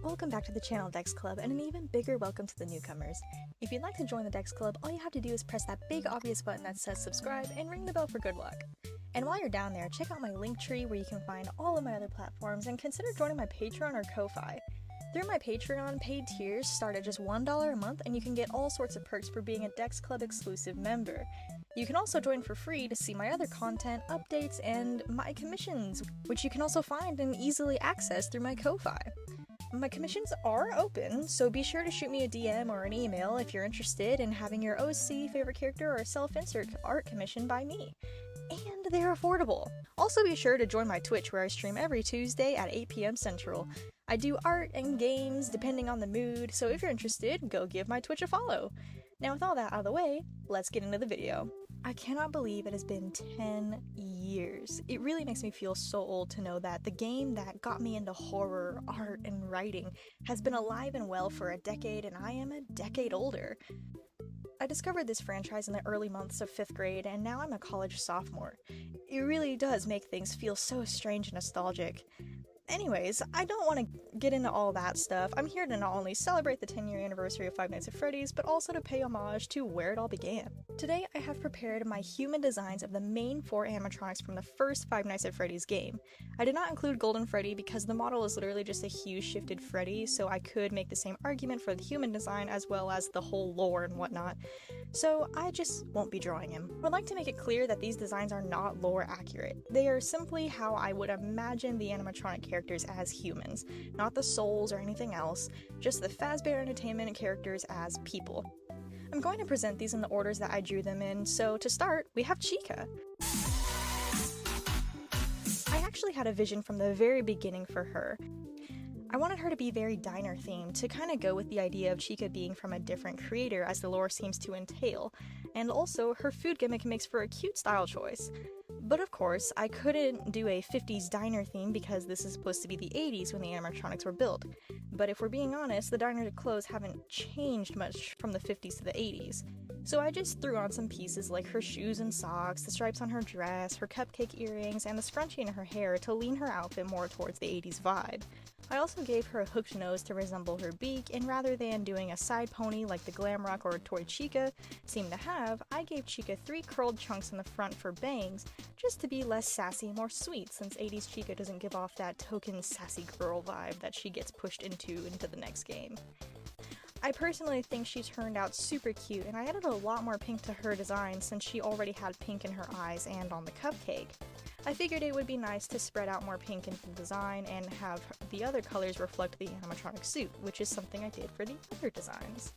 Welcome back to the channel Dex Club, and an even bigger welcome to the newcomers. If you'd like to join the Dex Club, all you have to do is press that big obvious button that says subscribe and ring the bell for good luck. And while you're down there, check out my link tree where you can find all of my other platforms, and consider joining my Patreon or Ko-Fi. Through my Patreon, paid tiers start at just $1 a month, and you can get all sorts of perks for being a Dex Club exclusive member. You can also join for free to see my other content, updates, and my commissions, which you can also find and easily access through my Ko-Fi. My commissions are open, so be sure to shoot me a DM or an email if you're interested in having your OC, favorite character, or self-insert art commissioned by me. And they're affordable. Also be sure to join my Twitch where I stream every Tuesday at 8 PM Central. I do art and games depending on the mood, so if you're interested, go give my Twitch a follow. Now with all that out of the way, let's get into the video. I cannot believe it has been 10 years. It really makes me feel so old to know that the game that got me into horror, art, and writing has been alive and well for a decade, and I am a decade older. I discovered this franchise in the early months of 5th grade, and now I'm a college sophomore. It really does make things feel so strange and nostalgic. Anyways, I don't want to get into all that stuff. I'm here to not only celebrate the 10-year anniversary of Five Nights at Freddy's, but also to pay homage to where it all began. Today, I have prepared my human designs of the main 4 animatronics from the first Five Nights at Freddy's game. I did not include Golden Freddy because the model is literally just a huge shifted Freddy, so I could make the same argument for the human design as well as the whole lore and whatnot. So I just won't be drawing him. I would like to make it clear that these designs are not lore accurate. They are simply how I would imagine the animatronic characters as humans, not the souls or anything else, just the Fazbear Entertainment characters as people. I'm going to present these in the orders that I drew them in, so to start, we have Chica. I actually had a vision from the very beginning for her. I wanted her to be very diner themed, to kind of go with the idea of Chica being from a different creator as the lore seems to entail, and also her food gimmick makes for a cute style choice. But of course, I couldn't do a 50s diner theme because this is supposed to be the 80s when the animatronics were built. But if we're being honest, the diner clothes haven't changed much from the 50s to the 80s. So I just threw on some pieces like her shoes and socks, the stripes on her dress, her cupcake earrings, and the scrunchie in her hair to lean her outfit more towards the 80s vibe. I also gave her a hooked nose to resemble her beak, and rather than doing a side pony like the glam rock or toy Chica seemed to have, I gave Chica 3 curled chunks in the front for bangs, just to be less sassy, more sweet, since 80s Chica doesn't give off that token sassy girl vibe that she gets pushed into the next game. I personally think she turned out super cute, and I added a lot more pink to her design since she already had pink in her eyes and on the cupcake. I figured it would be nice to spread out more pink into the design and have the other colors reflect the animatronic suit, which is something I did for the other designs.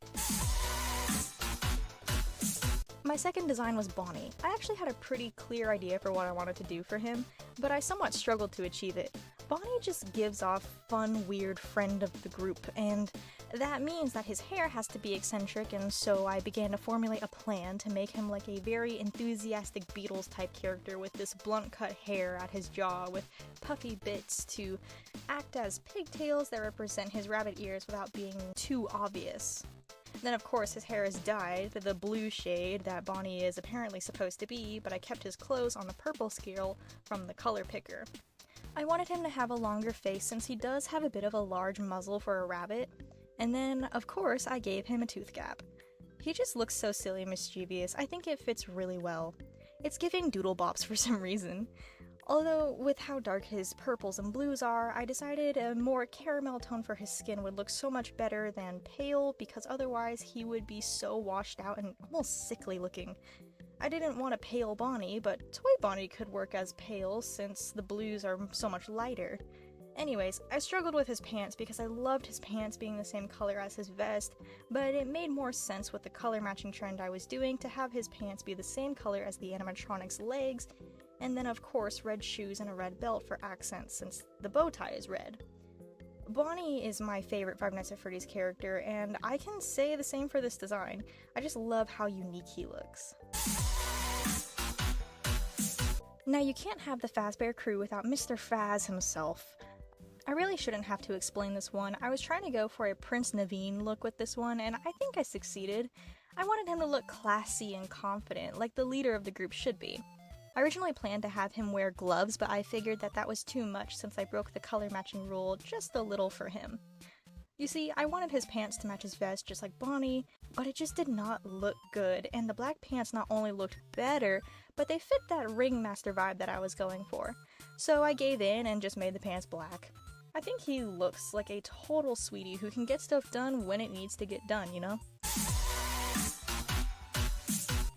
My second design was Bonnie. I actually had a pretty clear idea for what I wanted to do for him, but I somewhat struggled to achieve it. Bonnie just gives off fun, weird friend of the group, and that means that his hair has to be eccentric, and so I began to formulate a plan to make him like a very enthusiastic Beatles type character with this blunt cut hair at his jaw with puffy bits to act as pigtails that represent his rabbit ears without being too obvious. Then of course his hair is dyed the blue shade that Bonnie is apparently supposed to be, but I kept his clothes on the purple scale from the color picker. I wanted him to have a longer face since he does have a bit of a large muzzle for a rabbit, and then of course I gave him a tooth gap. He just looks so silly and mischievous. I think it fits really well. It's giving Doodle Bops for some reason. Although, with how dark his purples and blues are, I decided a more caramel tone for his skin would look so much better than pale, because otherwise he would be so washed out and almost sickly looking. I didn't want a pale Bonnie, but Toy Bonnie could work as pale since the blues are so much lighter. Anyways, I struggled with his pants because I loved his pants being the same color as his vest, but it made more sense with the color matching trend I was doing to have his pants be the same color as the animatronic's legs, and then of course red shoes and a red belt for accents since the bow tie is red. Bonnie is my favorite Five Nights at Freddy's character, and I can say the same for this design. I just love how unique he looks. Now you can't have the Fazbear crew without Mr. Faz himself. I really shouldn't have to explain this one. I was trying to go for a Prince Naveen look with this one, and I think I succeeded. I wanted him to look classy and confident, like the leader of the group should be. I originally planned to have him wear gloves, but I figured that was too much since I broke the color matching rule just a little for him. You see, I wanted his pants to match his vest just like Bonnie, but it just did not look good, and the black pants not only looked better, but they fit that ringmaster vibe that I was going for. So I gave in and just made the pants black. I think he looks like a total sweetie who can get stuff done when it needs to get done, you know?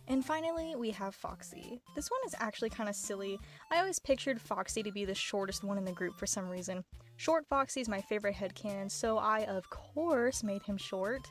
And finally, we have Foxy. This one is actually kind of silly. I always pictured Foxy to be the shortest one in the group for some reason. Short Foxy is my favorite headcanon, so I, of course, made him short.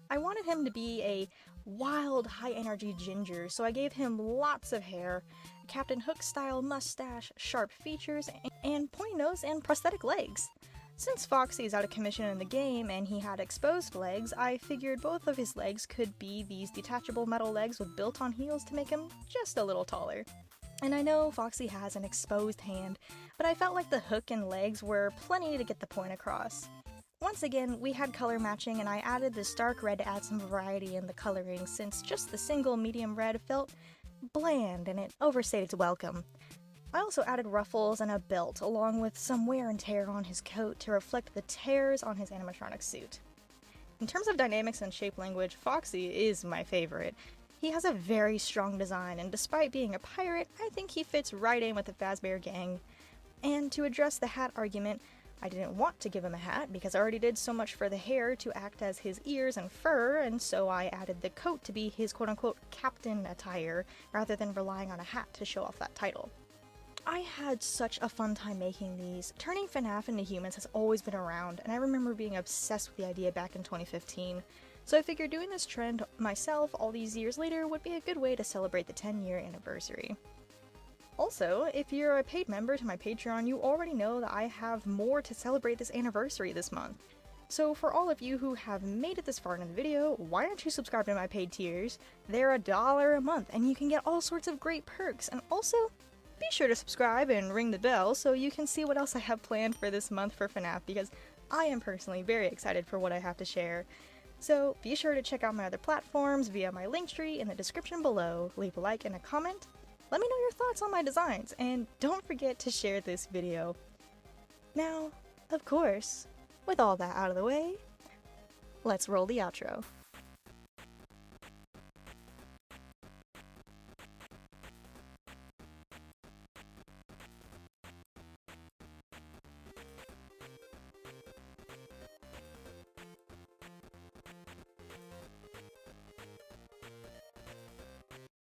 I wanted him to be a wild, high-energy ginger, so I gave him lots of hair, Captain Hook-style mustache, sharp features, and pointy nose and prosthetic legs. Since Foxy is out of commission in the game and he had exposed legs, I figured both of his legs could be these detachable metal legs with built-on heels to make him just a little taller. And I know Foxy has an exposed hand, but I felt like the hook and legs were plenty to get the point across. Once again, we had color matching and I added this dark red to add some variety in the coloring since just the single medium red felt bland and it overstayed its welcome. I also added ruffles and a belt, along with some wear and tear on his coat to reflect the tears on his animatronic suit. In terms of dynamics and shape language, Foxy is my favorite. He has a very strong design, and despite being a pirate, I think he fits right in with the Fazbear gang. And to address the hat argument, I didn't want to give him a hat because I already did so much for the hair to act as his ears and fur, and so I added the coat to be his quote-unquote captain attire, rather than relying on a hat to show off that title. I had such a fun time making these. Turning FNAF into humans has always been around, and I remember being obsessed with the idea back in 2015. So I figured doing this trend myself all these years later would be a good way to celebrate the 10-year anniversary. Also, if you're a paid member to my Patreon, you already know that I have more to celebrate this anniversary this month. So for all of you who have made it this far into the video, why don't you subscribe to my paid tiers? They're $1 a month, and you can get all sorts of great perks, and also, be sure to subscribe and ring the bell so you can see what else I have planned for this month for FNAF, because I am personally very excited for what I have to share. So be sure to check out my other platforms via my linktree in the description below, leave a like and a comment, let me know your thoughts on my designs, and don't forget to share this video. Now, of course, with all that out of the way, let's roll the outro.